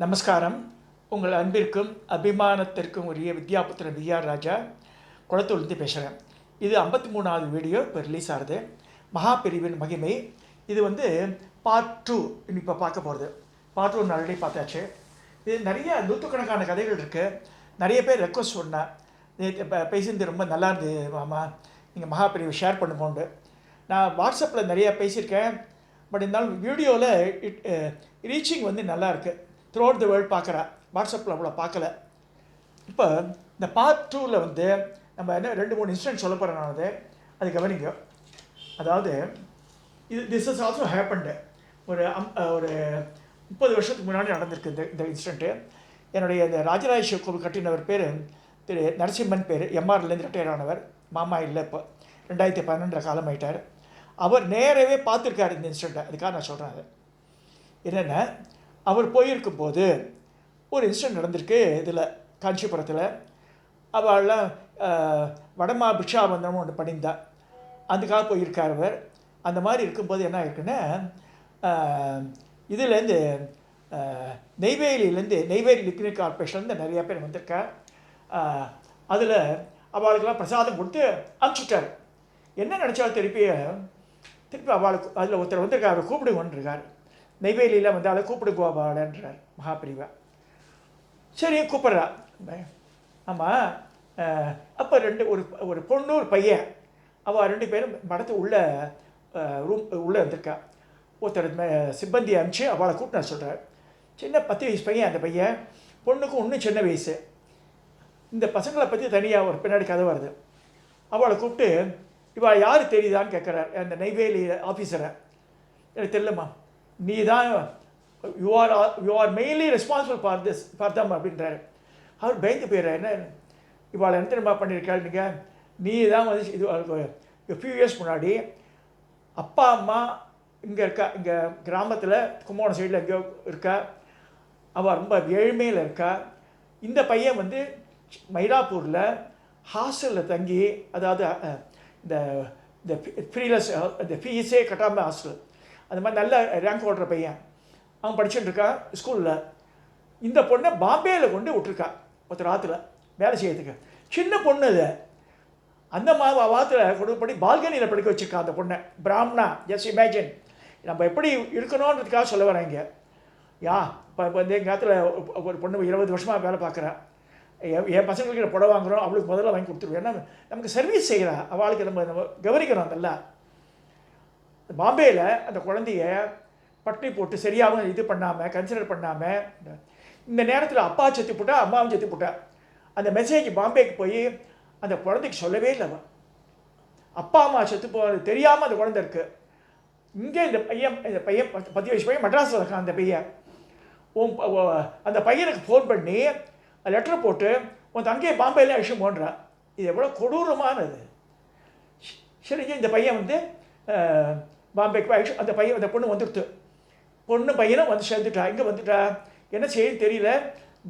நமஸ்காரம். உங்கள் அன்பிற்கும் அபிமானத்திற்கும் உரிய வித்யாபுத்திரன் விஆர் ராஜா குளத்தூர்லேருந்து பேசுகிறேன். இது 53வது வீடியோ இப்போ ரிலீஸ் ஆகுது. மகாபிரிவின் மகிமை. இது பார்ட் 2 இப்போ பார்க்க போகிறது. பார்ட் 1 ஆல்ரெடி பார்த்தாச்சு. இது நிறைய நூற்றுக்கணக்கான கதைகள் இருக்குது. நிறைய பேர் ரெக்வஸ்ட் சொன்னேன், பேசியிருந்து ரொம்ப நல்லா இருந்து மாமா, நீங்கள் மகாபிரிவை ஷேர் பண்ணுமோண்டு. நான் வாட்ஸ்அப்பில் நிறையா பேசியிருக்கேன். பட் இருந்தாலும் வீடியோவில் ரீச்சிங் நல்லா இருக்குது. த்ரூ அவுட் த வேர்ல்டு பார்க்குறேன். வாட்ஸ்அப்பில் அவ்வளோ பார்க்கல. இப்போ இந்த பார்ட் 2ல் நம்ம என்ன 2-3 இன்சிடென்ட் சொல்ல போகிறேன். நான் அது கவனிங்க. அதாவது திஸ் இஸ் ஆல்சோ ஹேப்பன்டு. ஒரு 30 வருஷத்துக்கு முன்னாடி நடந்திருக்கு இந்த இன்சிடெண்ட்டு. என்னுடைய இந்த ராஜராஜ கோவில் கட்டினவர் பேர் திரு நரசிம்மன் பேர். எம்ஆர்லேருந்து ரிட்டையர் ஆனவர். மாமா இல்லை, இப்போ 2012 காலமாயிட்டார். அவர் நேரவே பார்த்துருக்காரு இந்த இன்சிடெண்ட்டை. அதுக்காக நான் சொல்கிறேன். அது என்னென்னா, அவர் போயிருக்கும்போது ஒரு இன்சிடெண்ட் நடந்திருக்கு. இதில் காஞ்சிபுரத்தில் அவள்லாம் வடமா பிக்ஷாபந்தனம் ஒன்று பண்ணியிருந்தா. அதுக்காக போயிருக்கார் அவர். அந்த மாதிரி இருக்கும்போது என்ன ஆயிருக்குன்னா, இதுலேருந்து நெய்வேலி லிக்விட் கார்பரேஷன்லேருந்து நிறையா பேர் வந்திருக்கா. அதில் அவளுக்கெல்லாம் பிரசாதம் கொடுத்து அனுப்பிச்சுட்டார். என்ன நினச்சாலும் திருப்பி அவளுக்கு அதில் ஒருத்தர் வந்திருக்கார். அவர் கூப்பிடுங்கன்றிருக்கார். நெய்வேலியில் அவளை கூப்பிடுக்குவாடான்றார் மகாபிரிவா. சரி கூப்பிட்றா. ஆமாம். அப்போ ஒரு பொண்ணு ஒரு பையன், அவள் 2 பேரும் மடத்து உள்ளே வந்திருக்கா. ஒருத்தர் சிப்பந்தி அனுப்பிச்சு அவளை கூப்பிட்டு சொல்கிறார். சின்ன 10 வயசு பையன். அந்த பையன் பொண்ணுக்கும் இன்னும் சின்ன வயசு. இந்த பசங்களை பற்றி தனியாக ஒரு பின்னாடி கதை வருது. அவளை கூப்பிட்டு இவள் யார் தெரியுதான்னு கேட்குறார். அந்த நெய்வேலி ஆஃபீஸரை. எனக்கு தெரியலம்மா, நீ தான் you are mainly responsible for them அப்படின்றாரு. அவர் பயந்து போயிடுறார். என்ன இவாள் என்ன தெரியுமா பண்ணியிருக்காள், நீ தான் இது ஃபியூ இயர்ஸ் முன்னாடி அப்பா அம்மா இங்கே இருக்கா, இங்கே கிராமத்தில் கும்பகோணம் சைடில் எங்கேயோ இருக்கா. அவள் ரொம்ப ஏழ்மையில் இருக்கா. இந்த பையன் மயிலாப்பூரில் ஹாஸ்டலில் தங்கி, அதாவது இந்த ஃப்ரீலெஸ், இந்த ஃபீஸே கட்டாமல் ஹாஸ்டல், அந்த மாதிரி நல்ல ரேங்க் ஓடுற பையன். அவன் படிச்சுட்டுருக்கா ஸ்கூலில். இந்த பொண்ணை பாம்பேயில் கொண்டு விட்டுருக்கா ஒருத்தர் ஆற்றுல வேலை செய்யறதுக்கு. சின்ன பொண்ணு அது. அந்த வாரத்தில் கொண்டு பண்ணி பால்கனியில் படிக்க வச்சுருக்கா அந்த பொண்ணை. பிராமணா. Just imagine. நம்ம எப்படி இருக்கணுன்றதுக்காக சொல்ல வரேன் இங்கே. இப்போ எங்கள் ஆற்றுல ஒரு பொண்ணு 20 வருஷமாக வேலை பார்க்குறேன். என் பசங்களுக்கு புடவை வாங்குகிறோம், அவளுக்கு முதல்ல வாங்கி கொடுத்துருவோம். ஏன்னா நமக்கு சர்வீஸ் செய்கிறா. அவளுக்கு நம்ம கவனிக்கிறோம். நல்லா பாம்பேயில் அந்த குழந்தைய பட்டினி போட்டு சரியாகவும் இது பண்ணாமல், கன்சிடர் பண்ணாமல், இந்த நேரத்தில் அப்பா செத்து போட்டா, அம்மாவும் செத்து போட்டா. அந்த மெசேஜ் பாம்பேக்கு போய் அந்த குழந்தைக்கு சொல்லவே இல்லை. அவன் அப்பா அம்மா செத்து போகிறது தெரியாமல் அந்த குழந்தை இருக்குது. இங்கே இந்த பையன் 10 வயசு பையன் மெட்ராஸில் இருக்கான். அந்த பையன் அந்த பையனுக்கு ஃபோன் பண்ணி லெட்டர் போட்டு உன் தங்கையை பாம்பேயில் அழிச்சு போன்றான். இது எவ்வளோ கொடூரமானது. சரிங்க. இந்த பையன் பாம்பேக்கு அழிச்சு அந்த பொண்ணு வந்துடுத்து. பொண்ணு பையனும் சேர்ந்துட்டா. இங்கே வந்துட்டா. என்ன செய்யுன்னு தெரியல.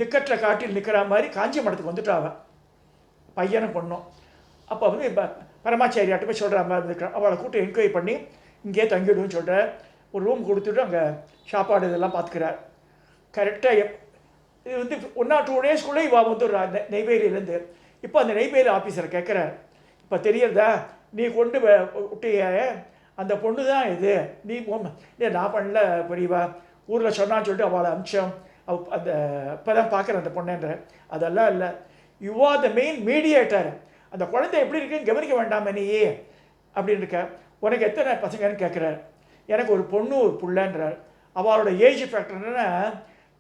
திக்கற்ற காட்டில் நிற்கிற மாதிரி காஞ்சி மடத்துக்கு வந்துட்டா அவன், பையனும் பொண்ணும். அப்போ பரமாச்சாரியாட்ட போய் சொல்கிற மாதிரி இருக்கிறான். அவளை கூப்பிட்டு என்கொயரி பண்ணி இங்கேயே தங்கிவிடுன்னு சொல்கிற. ஒரு ரூம் கொடுத்துட்டு அங்கே சாப்பாடு இதெல்லாம் பார்த்துக்கிறார். கரெக்டாக இது 1 or 2 டேஸ்க்குள்ளே இவள் வந்துடுறா நெய்வேலியிலேருந்து. இப்போ அந்த நெய்வேலி ஆஃபீஸரை கேட்குறார், இப்போ தெரியறதா நீ கொண்டு விட்டிய அந்த பொண்ணு தான் இது, நீ நான் பண்ணல பெரியவா, ஊரில் சொன்னான்னு சொல்லிட்டு அவளை அமிச்சம். அந்த இப்போ தான் பார்க்குறேன் அந்த பொண்ணுன்ற. அதெல்லாம் இல்லை, you are the main mediator. அந்த குழந்தை எப்படி இருக்குன்னு கவனிக்க வேண்டாமே நீ அப்படின்னு இருக்க. உனக்கு எத்தனை பசங்கன்னு கேட்குறார். எனக்கு ஒரு பொண்ணு ஒரு பிள்ளைன்றார். அவளோட ஏஜ் ஃபேக்டர் என்னென்னா,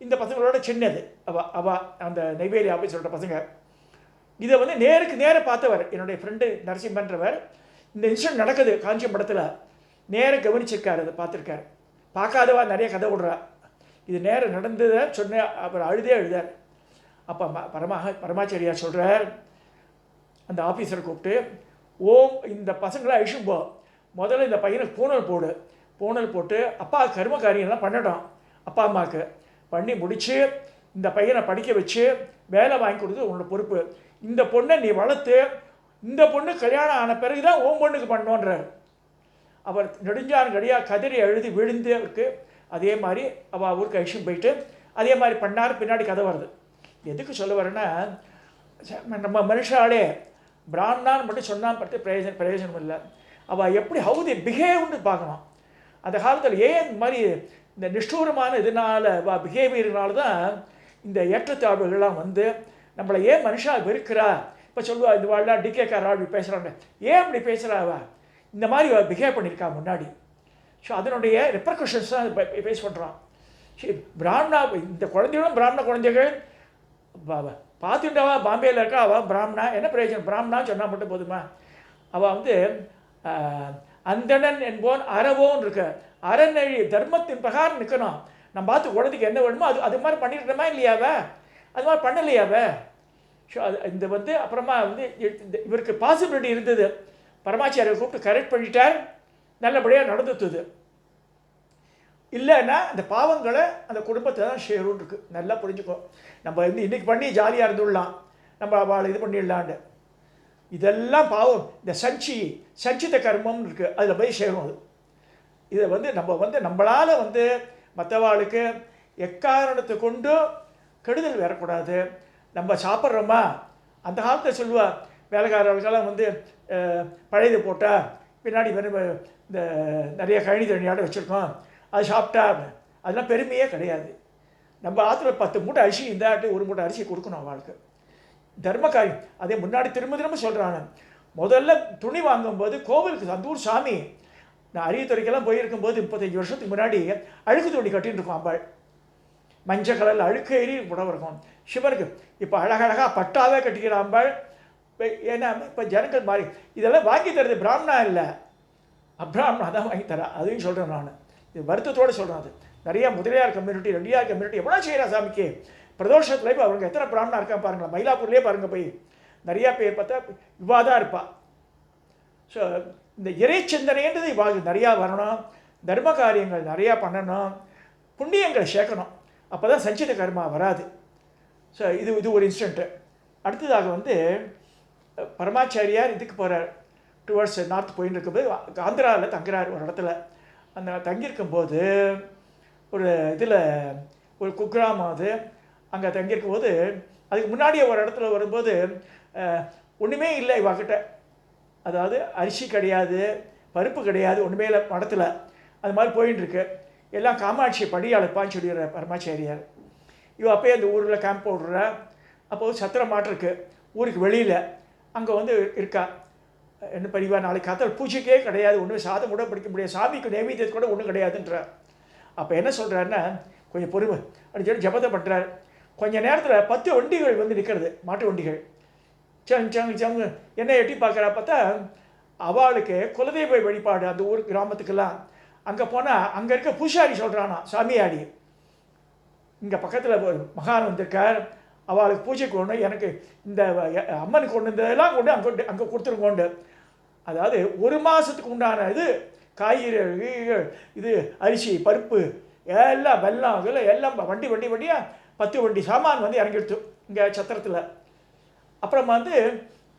இந்த பசங்களோட சின்னது. அவள் அந்த நெய்வேலி ஆஃபீஸரோட பசங்க. இதை நேருக்கு நேராக பார்த்தவர் என்னுடைய ஃப்ரெண்டு நரசிம்மன்றவர். இந்த இன்சிடென்ட் நடக்குது காஞ்சி மடத்தில். நேராக கவனிச்சிருக்காரு, அதை பார்த்துருக்காரு. பார்க்காதவா நிறைய கதை விடுறா. இது நேரம் நடந்ததை சொன்ன அப்புறம் அழுதார். அப்போ பரமாச்சாரியார் சொல்கிறார், அந்த ஆஃபீஸரை கூப்பிட்டு, இந்த பசங்களை அழிச்சும் போ, முதல்ல இந்த பையனுக்கு பூனல் போட்டு அப்பா கர்ம காரியம்லாம் பண்ணட்டும். அப்பா அம்மாவுக்கு பண்ணி முடித்து இந்த பையனை படிக்க வச்சு வேலை வாங்கி கொடுத்து உன்னோட பொறுப்பு. இந்த பொண்ணை நீ வளர்த்து, இந்த பொண்ணு கல்யாணம் ஆன பிறகு தான் உன் பொண்ணுக்கு பண்ணோன்றார். அவர் நெடுஞ்சான் கடியாக கதறி அழுது விழுந்து இருக்கு. அதே மாதிரி அவள் ஊருக்கு அழிச்சும் போயிட்டு அதே மாதிரி பண்ணார். பின்னாடி கதை வருது. எதுக்கு சொல்ல வரேன்னா, நம்ம மனுஷாலே பிராமணான்னு மட்டும் சொன்னால் பற்றி பிரயோஜனம் இல்லை. அவள் எப்படி ஹவு தி பிஹேவ்னு பார்க்கணும். அந்த காலத்தில் ஏன் இந்த மாதிரி இந்த நிஷ்டூரமான இதனால் பிஹேவியர்னால தான் இந்த ஏற்றத்தாழ்வுகள்லாம் வந்து நம்மளை ஏன் மனுஷா வெறுக்கிறா. இப்போ சொல்லுவா இந்த வாழ்லாம் டிகேக்காரா அப்படி பேசுகிறாங்க. ஏன் அப்படி பேசுகிறாவா? இந்த மாதிரி பிஹேவ் பண்ணியிருக்கா முன்னாடி. ஸோ அதனுடைய ரெப்பர்கஷன்ஸ் தான் ஃபேஸ் பண்ணுறான். பிராமணா இந்த குழந்தைகளும் பிராமண குழந்தைகள் பார்த்துட்டாவா பாம்பேயில் இருக்கா. அவள் பிராமணா என்ன பிரயோஜனம்? பிராமணான்னு சொன்னால் மட்டும் போதுமா? அவள் வந்து அந்தணன் என்போன் அறவோன்னு இருக்க அறநெறி தர்மத்தின் பிரகாரம் நிற்கணும். நம்ம பார்த்து குழந்தைக்கு என்ன வேணுமோ அது மாதிரி பண்ணிருக்கணுமா இல்லையாவ? அது மாதிரி பண்ணலையாவ? ஸோ அது இந்த வந்து அப்புறமா வந்து இவருக்கு பாசிபிலிட்டி இருந்தது. பரமாச்சாரியை கூப்பிட்டு கரெக்ட் பண்ணிட்டார். நல்லபடியாக நடந்துட்டுது. இல்லைன்னா இந்த பாவங்களை அந்த குடும்பத்தை தான் ஷேருன்னு இருக்குது. நல்லா புரிஞ்சுக்கோ. நம்ம வந்து இன்றைக்கி பண்ணி ஜாலியாக இருந்துடலாம், நம்ம அவளை இது பண்ணிடலான்னு. இதெல்லாம் பாவம். இந்த சஞ்சித கர்மம்னு இருக்குது, அதில் போய் சேரும். அது இதை வந்து நம்ம வந்து நம்மளால் வந்து மற்றவாளுக்கு எக்காரணத்தை கொண்டு கெடுதல் வரக்கூடாது. நம்ம சாப்பிட்றோமா, அந்த காலத்தை சொல்லுவா வேலைக்காரர்களுக்கெல்லாம் வந்து பழையது போட்டால் பின்னாடி இந்த நிறைய கழனி தண்ணியாட வச்சுருக்கோம், அது சாப்பிட்டா அதெல்லாம் பெருமையே கிடையாது. நம்ம ஆற்றுல 10 மூட்டை அரிசி இந்தாட்டு 1 மூட்டை அரிசி கொடுக்கணும் அவளுக்கு. தர்ம காரியம். அதே முன்னாடி திரும்ப சொல்கிறாங்க. முதல்ல துணி வாங்கும்போது கோவிலுக்கு அந்த ஊர் சாமி, நான் அரியத்துறைக்கெல்லாம் போயிருக்கும்போது 35 வருஷத்துக்கு முன்னாடி அழுக்கு துணி கட்டின்னு இருக்கோம். அம்பாள் மஞ்சள் கலரில் அழுக்கு ஏறி புடவை இருக்கும் சிவனுக்கு. இப்போ அழகழகாக பட்டாவே கட்டிக்கிற அம்பாள். ஏன்னா இப்போ ஜனங்கள் மாறி இதெல்லாம் வாங்கி தரது பிராமணா இல்லை, அப்ராமணா தான் வாங்கி தரா. அதையும் சொல்கிறேன் நான், இது வருத்தத்தோடு சொல்கிறேன். அது நிறையா முதலியார் கம்யூனிட்டி ரெட்டியார் கம்யூனிட்டி எவ்வளோ செய்கிறா சாமிக்கு. பிரதோஷத்தில் இப்போ அவங்க எத்தனை பிராமணா இருக்கா பாருங்களா. மயிலாப்பூர்லேயே பாருங்கள் போய் நிறையா பேர் பார்த்தா இவாக தான் இருப்பா. ஸோ இந்த இறைச்சிந்தனைன்றது இவாக நிறையா வரணும். தர்ம காரியங்கள் நிறையா பண்ணணும், புண்ணியங்களை சேர்க்கணும். அப்போ தான் சஞ்சித கர்மா வராது. ஸோ இது ஒரு இன்ஸ்டன்ட்டு. அடுத்ததாக வந்து பரமாச்சாரியார் இதுக்கு போகிறார், டுவர்ட்ஸ் நார்த் போயின்னு இருக்கும்போது ஆந்திராவில் தங்குறார் ஒரு இடத்துல. அந்த தங்கியிருக்கும்போது ஒரு இதில் ஒரு குக்கிராமம் அது. அங்கே தங்கியிருக்கும்போது அதுக்கு முன்னாடியே ஒரு இடத்துல வரும்போது ஒன்றுமே இல்லை இவாக்கிட்ட. அதாவது அரிசி கிடையாது, பருப்பு கிடையாது, ஒன்றுமே இல்லை மடத்தில். அது மாதிரி போயின்னு இருக்கு. எல்லாம் காமாட்சி படி அழைப்பான்னு சொல்லிடுற பரமாச்சாரியார். இவ அப்போயே அந்த ஊரில் கேம்ப் போடுற. அப்போது சத்திரம் மாட்டிருக்கு ஊருக்கு வெளியில். அங்கே வந்து இருக்கா. என்ன படிவா நாளைக்கு காத்தால் பூஜைக்கே கிடையாது, ஒன்றுமே சாதம் கூட பிடிக்க முடியாது, சாமிக்கு நைவேத்தியத்து கூட ஒன்றும் கிடையாதுன்றார். அப்போ என்ன சொல்கிறாருன்னா, கொஞ்சம் பொறுமை அப்படின்னு சொல்லி ஜபத்தை பண்ணுறார். கொஞ்சம் நேரத்தில் 10 வண்டிகள் வந்து நிற்கிறது, மாட்டு வண்டிகள். சங்கு என்ன எட்டி பார்க்குறா. பார்த்தா அவளுக்கு குலதெய்வ வழிபாடு அந்த ஊர் கிராமத்துக்கெல்லாம். அங்கே போனால் அங்கே இருக்க பூசாரி சொல்கிறானா, சாமியாடி இங்கே பக்கத்தில் ஒரு மகான் வந்திருக்கார், அவளுக்கு பூஜைக்கு ஒன்று எனக்கு இந்த அம்மனுக்கு ஒன்று இதெல்லாம் கொண்டு அங்கே கொடுத்துருங்கோண்டு. அதாவது 1 மாதத்துக்கு உண்டான இது காய்கறி, இது அரிசி பருப்பு எல்லாம் வெல்லம் எல்லாம் வண்டியாக 10 வண்டி சாமான் வந்து இறங்கிடுத்து இங்கே சத்திரத்தில். அப்புறம் வந்து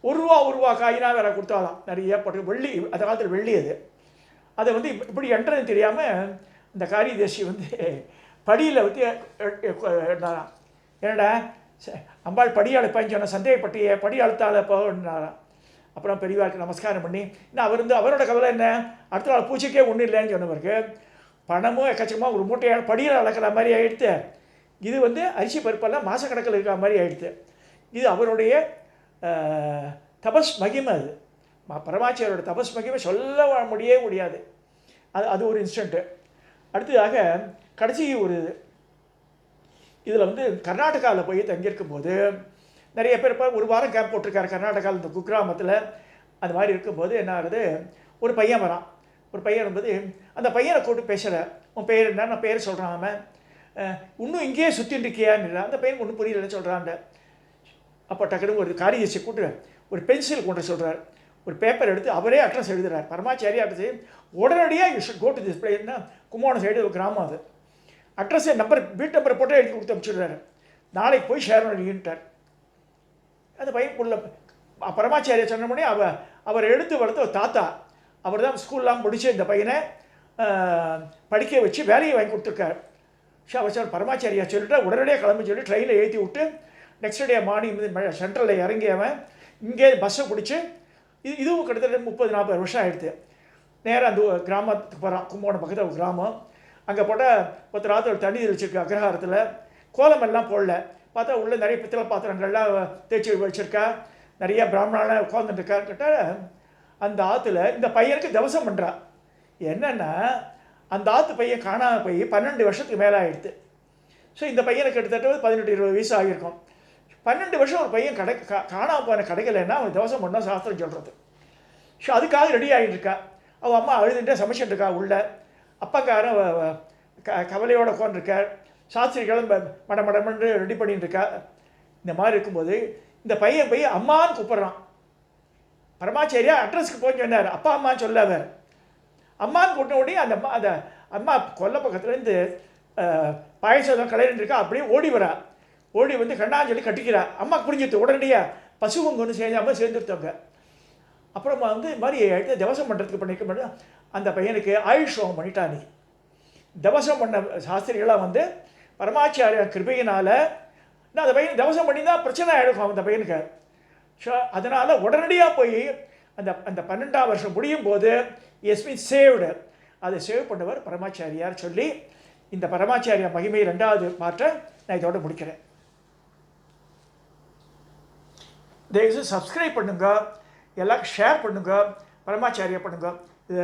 1 ரூபா காயினா வேற கொடுத்தாலாம். நிறைய போட்டு வெள்ளி, அந்த காலத்தில் வெள்ளி அது. அதை வந்து இப்படி என்றது தெரியாமல் இந்த காரியதேசி வந்து படியில் வந்து இருந்தாராம். என்னடா அம்பாள் படி அழைப்பான்னு சொன்ன சந்தேகப்பட்டிய படி அழுத்தால போனாராம். அப்புறம் பெரியவாருக்கு நமஸ்காரம் பண்ணி, இன்னும் அவர் வந்து அவரோட கவலை என்ன, அடுத்த நாள் பூஜைக்கே ஒன்றும் இல்லைன்னு சொன்னவருக்கு பணமும் எக்கச்சக்கமாக ஒரு மூட்டையாக படியில் அளக்கிற மாதிரி ஆகிடுத்து. இது வந்து அரிசி பருப்பெல்லாம் மாதக்கணக்கில் இருக்கிற மாதிரி ஆகிடுது. இது அவருடைய தபஸ் மகிமை. அது பரமாச்சாரியோட தபஸ் மகிமை சொல்ல முடியாது. அது ஒரு இன்ஸ்டன்ட்டு. அடுத்ததாக கடைசி ஒரு இதில் வந்து கர்நாடகாவில் போய் தங்கியிருக்கும்போது நிறைய பேர் இப்போ 1 வாரம் கேம்ப் போட்டிருக்காரு கர்நாடகாவில் இந்த குக்கிராமத்தில். அது மாதிரி இருக்கும்போது என்ன ஆகுது, ஒரு பையன் வரான். ஒரு பையன் வரும்போது அந்த பையனை கூப்பிட்டு பேசுகிற, உன் பேர் என்ன, நான் பேர் சொல்கிறான். அவன் இன்னும் இங்கேயே சுற்றின்னு இருக்கியான்னு. அந்த பையன் ஒன்றும் புரியலன்னு சொல்கிறான்ட. அப்போ டக்குனு ஒரு காரியத்தை கூட்டு ஒரு பென்சில் கொண்டு சொல்கிறார். ஒரு பேப்பர் எடுத்து அவரே அட்ரஸ் எழுதுகிறார். பரமாச்சாரியா அட்ரஸ் உடனடியாக you should go to this பிளேஸ்னா கும்போணம் சைடு ஒரு கிராமம். அது அட்ரஸை வீட்டு நம்பரை போட்டு எழுதி கொடுத்து அனுப்பிச்சுடுறாரு. நாளைக்கு போய் சேரணுன்ட்டார். அந்த பையன் உள்ள பரமாச்சாரியா சொன்ன உடனே அவர் எடுத்து வளர்த்த ஒரு தாத்தா, அவர் தான் ஸ்கூல்லாம் முடித்து இந்த பையனை படிக்க வச்சு வேலையை வாங்கி கொடுத்துருக்கார். அவர் பரமாச்சாரியா சொல்லிட்டு உடனடியாக கிளம்பி சொல்லி ட்ரெயினில் ஏற்றி விட்டு நெக்ஸ்ட் டே மார்னிங் வந்து சென்ட்ரலில் இறங்கி அவன் இங்கே பஸ்ஸை பிடிச்சி இதுவும் கிட்டத்தட்ட 30-40 வருஷம் ஆகிடுது. நேராக அந்த கிராமத்துக்கு போகிறான். கும்பகோணம் பக்கத்தில் ஒரு கிராமம். அங்கே போட்டால் 10 ராத்திரி தண்ணி தெளிச்சிருக்கா அக்ரஹாரத்தில். கோலமெல்லாம் போடல. பார்த்தா உள்ளே நிறைய பித்தளை பாத்திரங்கள்லாம் தேய்ச்சி வச்சுருக்கா. நிறைய பிராமணாலாம் உட்காந்துட்டுருக்கா. கேட்டால் அந்த ஆற்றுல இந்த பையனுக்கு தவசம் பண்ணுறா. என்னென்னா அந்த ஆற்று பையன் காணாமல் போய் 12 வருஷத்துக்கு மேலே ஆகிடுது. ஸோ இந்த பையனுக்கு கிட்டத்தட்ட 18-20 வயசு ஆகியிருக்கும். 12 வருஷம் ஒரு பையன் காணாமல் போன கிடைக்கலன்னா அவன் தவசம் பண்ணால் சாஸ்திரம் சொல்கிறது. ஸோ அதுக்காக ரெடி ஆகிட்டு இருக்கா. அவள் அம்மா அழுதுகிட்டே சமைச்சிட்டு இருக்கா உள்ள. அப்பாக்காரன் கவலையோடு உட்காந்துருக்கார். சாஸ்திரிகளும் மடமடமன்று ரெடி பண்ணிட்டு இருக்கா. இந்த மாதிரி இருக்கும்போது இந்த பையன் போய் அம்மான்னு கூப்பிட்றான். பரமாச்சாரியா அட்ரஸ்க்கு போய் சொன்னார். அப்பா அம்மான்னு சொல்ல அவர் அம்மான்னு கூட்டின உடனே அந்த அம்மா கொல்லை பக்கத்துலேருந்து பாயசம் கலையிட்டு இருக்கா. அப்படியே ஓடி வரா. ஓடி வந்து கண்ணாஞ்சலி கட்டிக்கிறா. அம்மா புரிஞ்சுட்டு உடனடியாக பசுவங்க ஒன்று சேர்ந்தாமல் சேர்ந்துருத்தவங்க. அப்புறமா வந்து இது மாதிரி தவசம் பண்ணுறதுக்கு பண்ணிக்க அந்த பையனுக்கு ஆயுஷ் ஹோமம் பண்ணிட்டானி. தவசம் பண்ண சாஸ்திரிகளாக வந்து பரமாச்சாரிய கிருபையினால் நான் அந்த பையன் தவசம் பண்ணி தான் பிரச்சனை ஆகிடும் அந்த பையனுக்கு. ஸோ அதனால் உடனடியாக போய் அந்த 12ஆம் வருஷம் முடியும் போது எஸ்மின் சேவ்டு அதை சேவ் பண்ணவர் பரமாச்சாரியார் சொல்லி இந்த பரமாச்சாரியா மகிமை 2வது பாட்டை நான் இதோட முடிக்கிறேன். தயவுசெய்து சப்ஸ்கிரைப் பண்ணுங்க, எல்லாம் ஷேர் பண்ணுங்க, பரமாச்சாரியா பண்ணுங்க. இது